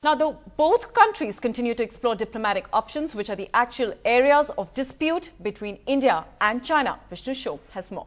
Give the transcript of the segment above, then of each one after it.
Now, though both countries continue to explore diplomatic options, which are the actual areas of dispute between India and China, Vishnu Shok has more.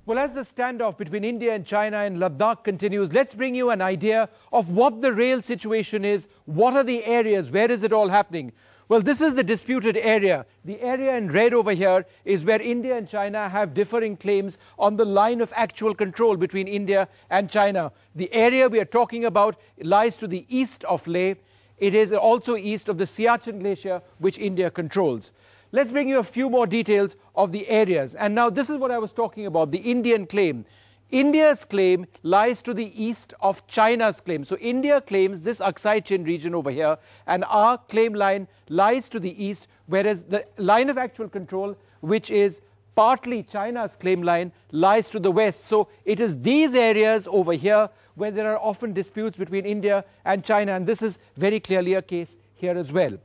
Well, as the standoff between India and China in Ladakh continues, let's bring you an idea of what the real situation is. What are the areas? Where is it all happening? Well, this is the disputed area. The area in red over here is where India and China have differing claims on the line of actual control between India and China. The area we are talking about lies to the east of Leh. It is also east of the Siachen Glacier, which India controls. Let's bring you a few more details of the areas. And now this is what I was talking about, the Indian claim. India's claim lies to the east of China's claim. So India claims this Aksai Chin region over here, and our claim line lies to the east, whereas the line of actual control, which is partly China's claim line, lies to the west. So it is these areas over here where there are often disputes between India and China, and this is very clearly a case here as well.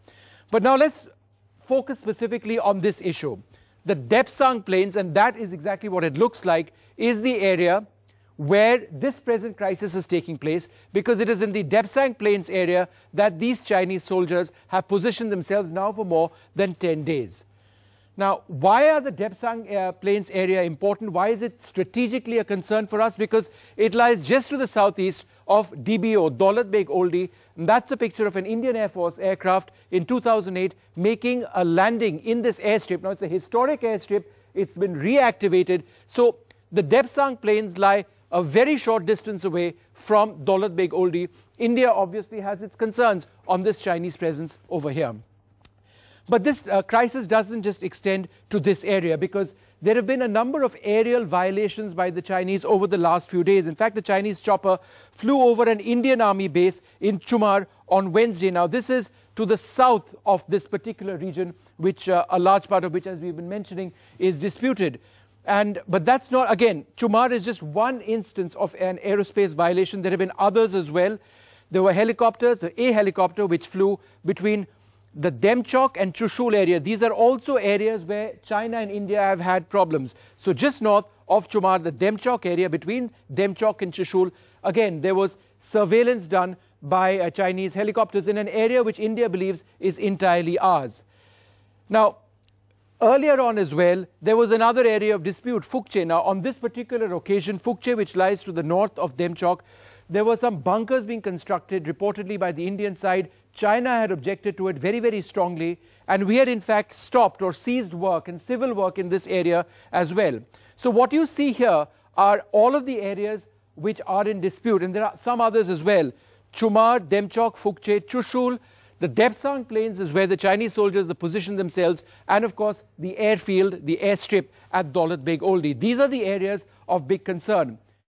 But now let's focus specifically on this issue. The Depsang Plains, and that is exactly what it looks like, is the area where this present crisis is taking place, because it is in the Depsang Plains area that these Chinese soldiers have positioned themselves now for more than 10 days. Now, why are the Depsang Plains area important? Why is it strategically a concern for us? Because it lies just to the southeast of DBO, DAULAT Beg Oldie. And that's a picture of an Indian Air Force aircraft in 2008 making a landing in this airstrip. Now, it's a historic airstrip. It's been reactivated. So the Depsang Plains lie a very short distance away from DAULAT Beg Oldie. India obviously has its concerns on this Chinese presence over here. But this crisis doesn't just extend to this area, because there have been a number of aerial violations by the Chinese over the last few days. In fact, the Chinese chopper flew over an Indian Army base in Chumar on Wednesday. Now, this is to the south of this particular region, which a large part of which, as we've been mentioning, is disputed. But that's not, again, Chumar is just one instance of an aerospace violation. There have been others as well. There were helicopters, a helicopter which flew between the Demchok and Chushul area. These are also areas where China and India have had problems. So just north of Chumar, the Demchok area, between Demchok and Chushul, again, there was surveillance done by Chinese helicopters in an area which India believes is entirely ours. Now, earlier on as well, there was another area of dispute, Phukche. Now, on this particular occasion, Phukche, which lies to the north of Demchok, there were some bunkers being constructed, reportedly by the Indian side. China had objected to it very, very strongly, and we had in fact stopped or seized work and civil work in this area as well. So what you see here are all of the areas which are in dispute, and there are some others as well. Chumar, Demchok, Phukche, Chushul, the Depsang Plains is where the Chinese soldiers have positioned themselves, and of course the airfield, the airstrip at DAULAT Beg Oldie. These are the areas of big concern.